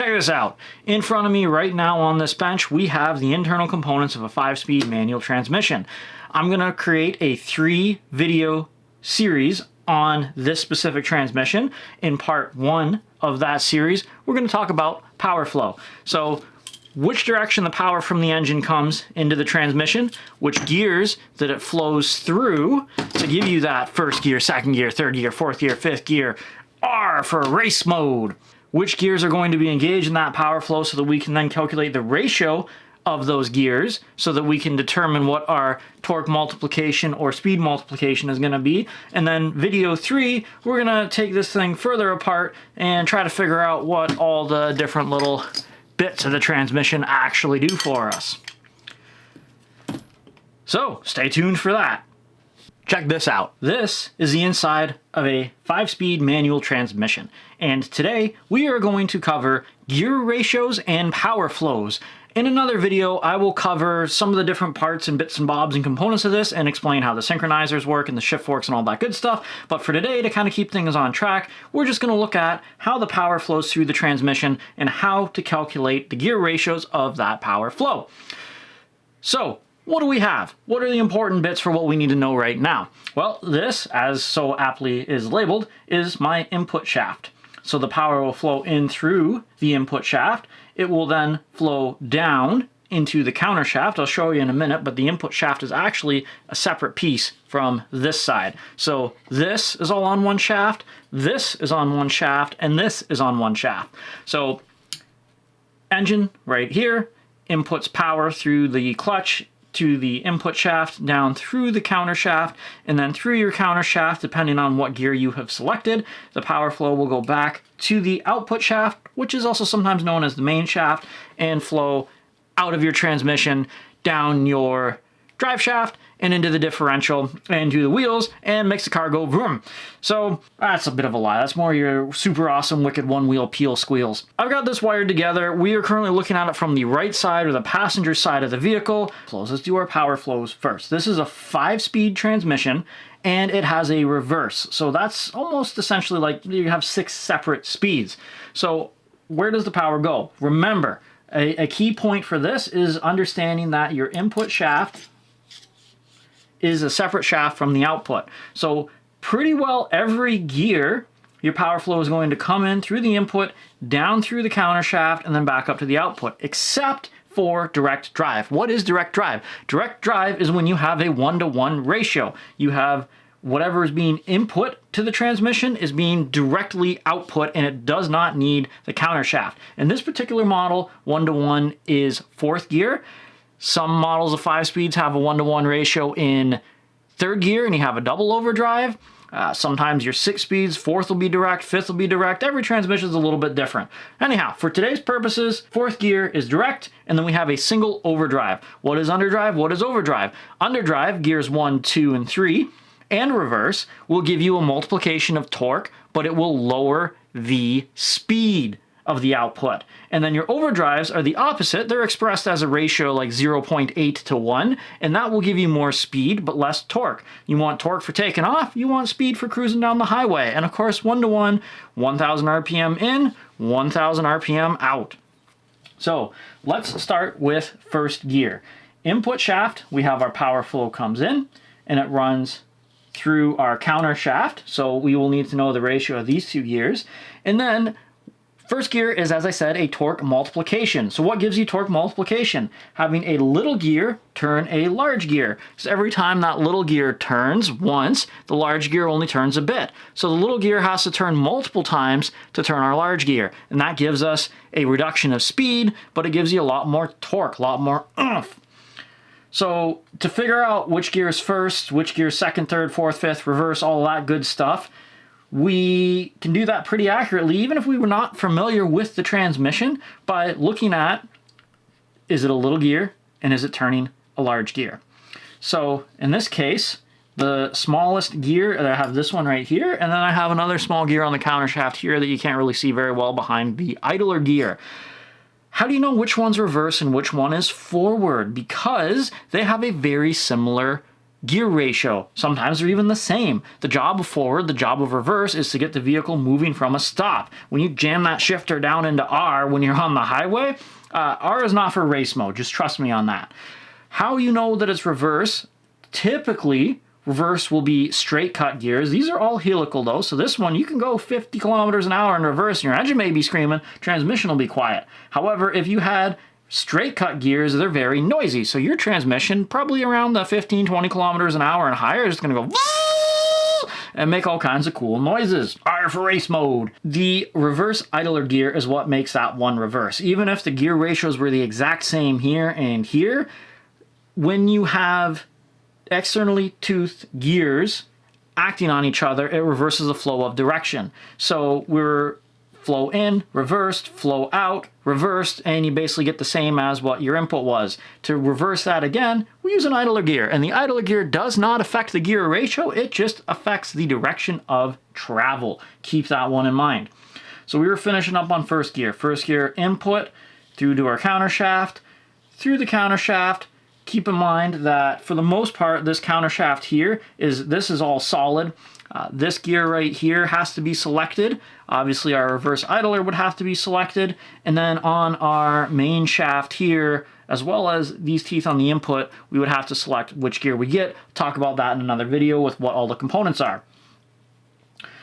Check this out. In front of me right now on this bench, we have the internal components of a 5-speed manual transmission. I'm going to create a 3-video series on this specific transmission. In part 1 of that series, we're going to talk about power flow. So which direction the power from the engine comes into the transmission, which gears that it flows through to give you that first gear, second gear, third gear, fourth gear, fifth gear, R for race mode. Which gears are going to be engaged in that power flow so that we can then calculate the ratio of those gears so that we can determine what our torque multiplication or speed multiplication is going to be. And then video 3, we're going to take this thing further apart and try to figure out what all the different little bits of the transmission actually do for us. So stay tuned for that. Check this out. This is the inside of a 5-speed manual transmission. And today we are going to cover gear ratios and power flows. In another video, I will cover some of the different parts and bits and bobs and components of this and explain how the synchronizers work and the shift forks and all that good stuff. But for today, to kind of keep things on track, we're just going to look at how the power flows through the transmission and how to calculate the gear ratios of that power flow. So, what do we have? What are the important bits for what we need to know right now? Well, this, as so aptly is labeled, is my input shaft. So the power will flow in through the input shaft. It will then flow down into the counter shaft. I'll show you in a minute, but the input shaft is actually a separate piece from this side. So this is all on one shaft, this is on one shaft, and this is on one shaft. So engine right here inputs power through the clutch to the input shaft, down through the counter shaft, and then through your counter shaft, depending on what gear you have selected. The power flow will go back to the output shaft, which is also sometimes known as the main shaft, and flow out of your transmission, down your drive shaft, and into the differential, and to the wheels, and makes the car go vroom. So that's a bit of a lie. That's more your super awesome, wicked one-wheel peel squeals. I've got this wired together. We are currently looking at it from the right side or the passenger side of the vehicle. So let's do our power flows first. This is a 5-speed transmission, and it has a reverse. So that's almost essentially like you have 6 separate speeds. So where does the power go? Remember, a key point for this is understanding that your input shaft is a separate shaft from the output. So pretty well every gear, your power flow is going to come in through the input, down through the counter shaft, and then back up to the output, except for direct drive. What is direct drive? Direct drive is when you have a 1-to-1 ratio. You have whatever is being input to the transmission is being directly output, and it does not need the counter shaft. In this particular model, 1-to-1 is 4th gear. Some models of 5 speeds have a 1-to-1 ratio in 3rd gear and you have a double overdrive. Sometimes your 6 speeds, 4th will be direct, 5th will be direct. Every transmission is a little bit different. Anyhow, for today's purposes, 4th gear is direct, and then we have a single overdrive. What is underdrive? What is overdrive? Underdrive, gears 1, 2, and 3, and reverse will give you a multiplication of torque, but it will lower the speed of the output. And then your overdrives are the opposite. They're expressed as a ratio like 0.8 to 1, and that will give you more speed but less torque. You want torque for taking off, you want speed for cruising down the highway. And of course, 1-to-1, 1000 RPM in, 1000 RPM out. So let's start with 1st gear. Input shaft, we have our power flow comes in, and it runs through our counter shaft. So we will need to know the ratio of these 2 gears. And then 1st gear is, as I said, a torque multiplication. So what gives you torque multiplication? Having a little gear turn a large gear. So every time that little gear turns once, the large gear only turns a bit. So the little gear has to turn multiple times to turn our large gear. And that gives us a reduction of speed, but it gives you a lot more torque, a lot more oomph. So to figure out which gear is first, which gear is 2nd, 3rd, 4th, 5th, reverse, all that good stuff, we can do that pretty accurately, even if we were not familiar with the transmission, by looking at, is it a little gear and is it turning a large gear? So in this case, the smallest gear, I have this one right here, and then I have another small gear on the counter shaft here that you can't really see very well behind the idler gear. How do you know which one's reverse and which one is forward? Because they have a very similar gear ratio. Sometimes they're even the same. The job of forward, the job of reverse is to get the vehicle moving from a stop. When you jam that shifter down into R when you're on the highway, R is not for race mode. Just trust me on that. How you know that it's reverse? Typically, reverse will be straight cut gears. These are all helical though, so this one you can go 50 kilometers an hour in reverse and your engine may be screaming, transmission will be quiet. However, if you had straight cut gears, they're very noisy, so your transmission, probably around the 15-20 kilometers an hour and higher, is going to go and make all kinds of cool noises. R for race mode. The reverse idler gear is what makes that one reverse. Even if the gear ratios were the exact same here and here, when you have externally toothed gears acting on each other, it reverses the flow of direction. So we're flow in, reversed, flow out, reversed, and you basically get the same as what your input was. To reverse that again, we use an idler gear, and the idler gear does not affect the gear ratio, it just affects the direction of travel. Keep that one in mind. So we were finishing up on first gear. First gear input through to our counter shaft, through the counter shaft. Keep in mind that for the most part, this counter shaft here this is all solid. This gear right here has to be selected. Obviously, our reverse idler would have to be selected. And then on our main shaft here, as well as these teeth on the input, we would have to select which gear we get. Talk about that in another video with what all the components are.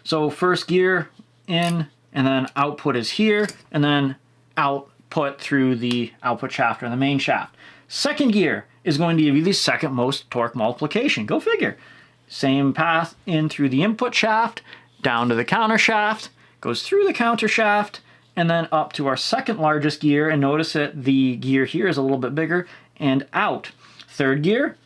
So first gear in, and then output is here, and then output through the output shaft or the main shaft. Second gear is going to give you the second most torque multiplication. Go figure. Same path in through the input shaft, down to the counter shaft, goes through the counter shaft, and then up to our second largest gear. And notice that the gear here is a little bit bigger, and out. Third gear,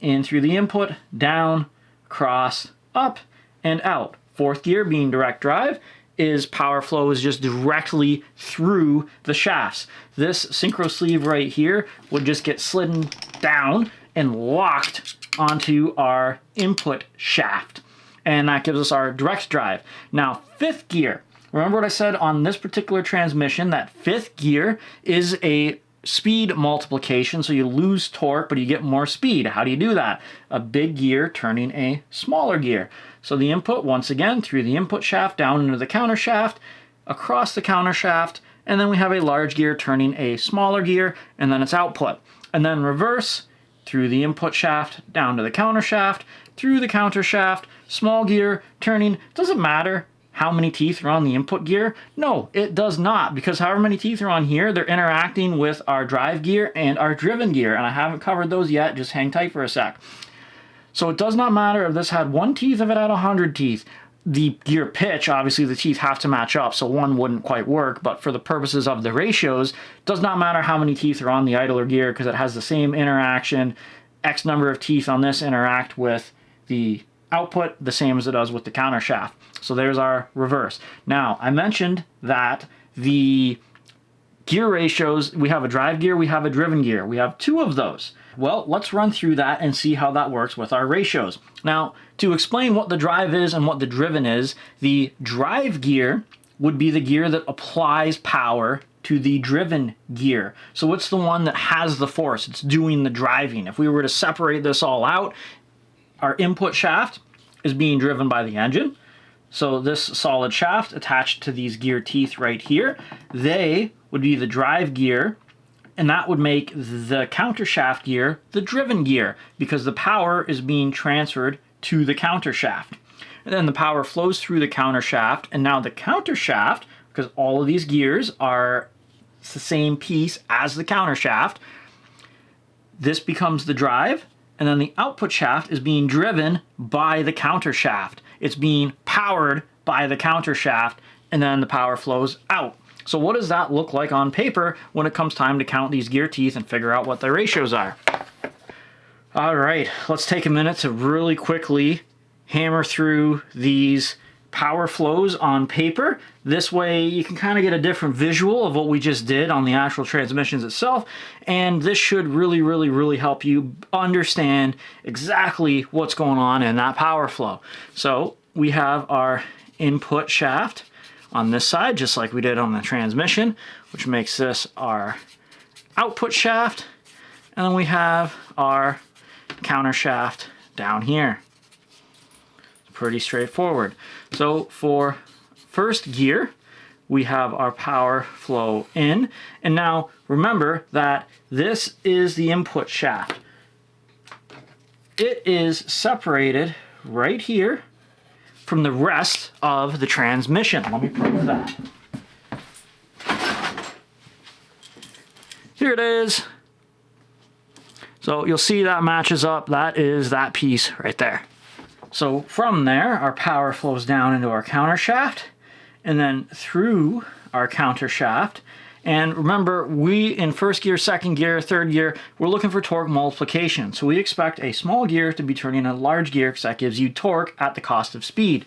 in through the input, down, across, up, and out. Fourth gear, being direct drive, is power flow is just directly through the shafts. This synchro sleeve right here would just get slidden down and locked onto our input shaft. And that gives us our direct drive. Now, fifth gear. Remember what I said on this particular transmission, that fifth gear is a speed multiplication, so you lose torque, but you get more speed. How do you do that? A big gear turning a smaller gear. So the input, once again, through the input shaft, down into the counter shaft, across the counter shaft, and then we have a large gear turning a smaller gear, and then it's output. And then reverse, through the input shaft, down to the counter shaft, through the counter shaft, small gear, turning. Doesn't matter how many teeth are on the input gear. No, it does not, because however many teeth are on here, they're interacting with our drive gear and our driven gear, and I haven't covered those yet. Just hang tight for a sec. So it does not matter if this had 1 teeth, if it had 100 teeth. The gear pitch, obviously the teeth have to match up, so one wouldn't quite work, but for the purposes of the ratios, does not matter how many teeth are on the idler gear, because it has the same interaction. X number of teeth on this interact with the output, the same as it does with the counter shaft. So there's our reverse. Now, I mentioned that the gear ratios, we have a drive gear, we have a driven gear. We have 2 of those. Well, let's run through that and see how that works with our ratios. Now, to explain what the drive is and what the driven is, the drive gear would be the gear that applies power to the driven gear. So it's the one that has the force, it's doing the driving. If we were to separate this all out, our input shaft is being driven by the engine. So this solid shaft attached to these gear teeth right here, they would be the drive gear, and that would make the counter shaft gear the driven gear, because the power is being transferred to the counter shaft. And then the power flows through the counter shaft, and now the counter shaft, because all of these gears are the same piece as the counter shaft, this becomes the drive, and then the output shaft is being driven by the counter shaft. It's being powered by the counter shaft, and then the power flows out. So what does that look like on paper when it comes time to count these gear teeth and figure out what their ratios are? All right, let's take a minute to really quickly hammer through these power flows on paper. This way you can kind of get a different visual of what we just did on the actual transmissions itself, and this should really help you understand exactly what's going on in that power flow. So we have our input shaft on this side, just like we did on the transmission, which makes this our output shaft, and then we have our counter shaft down here. Pretty straightforward. So for first gear, we have our power flow in. And now remember that this is the input shaft. It is separated right here from the rest of the transmission. Let me prove that. Here it is. So you'll see that matches up. That is that piece right there. So from there, our power flows down into our counter shaft and then through our counter shaft. And remember, we in first gear, second gear, third gear, we're looking for torque multiplication. So we expect a small gear to be turning a large gear because that gives you torque at the cost of speed.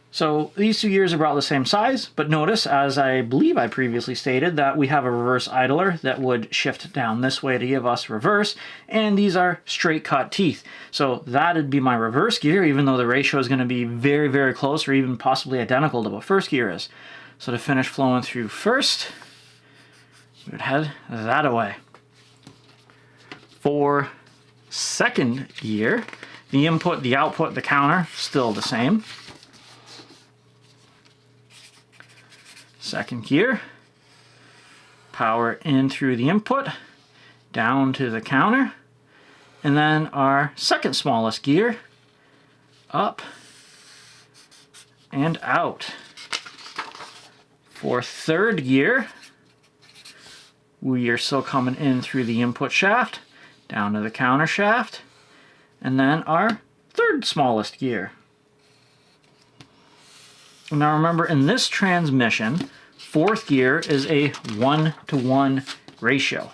So these two gears are about the same size, but notice, as I believe I previously stated, that we have a reverse idler that would shift down this way to give us reverse, and these are straight cut teeth. So that'd be my reverse gear, even though the ratio is going to be very, very close or even possibly identical to what first gear is. So to finish flowing through first, we would head that away. For second gear, the input, the output, the counter, still the same. Second gear, power in through the input, down to the counter, and then our second smallest gear, up and out. For third gear, we are still coming in through the input shaft, down to the counter shaft, and then our third smallest gear. Now remember, in this transmission, fourth gear is a 1-to-1 ratio.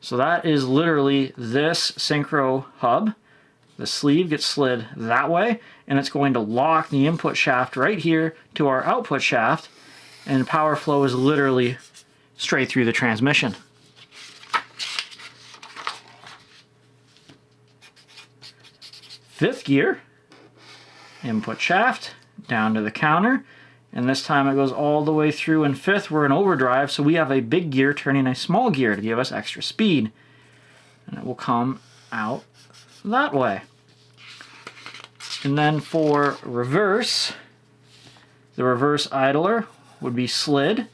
So that is literally this synchro hub. The sleeve gets slid that way, and it's going to lock the input shaft right here to our output shaft, and power flow is literally straight through the transmission. Fifth gear, input shaft, down to the counter, and this time it goes all the way through. In fifth, we're in overdrive, so we have a big gear turning a small gear to give us extra speed. And it will come out that way. And then for reverse, the reverse idler would be slid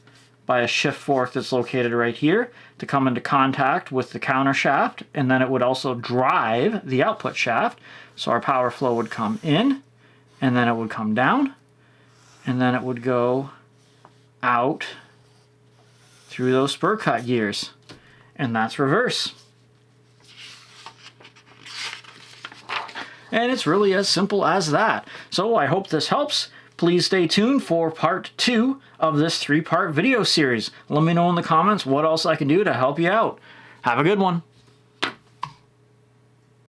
by a shift fork that's located right here to come into contact with the counter shaft, and then it would also drive the output shaft. So our power flow would come in, and then it would come down, and then it would go out through those spur cut gears. And that's reverse. And it's really as simple as that. So I hope this helps. Please stay tuned for part 2 of this 3-part video series. Let me know in the comments what else I can do to help you out. Have a good one.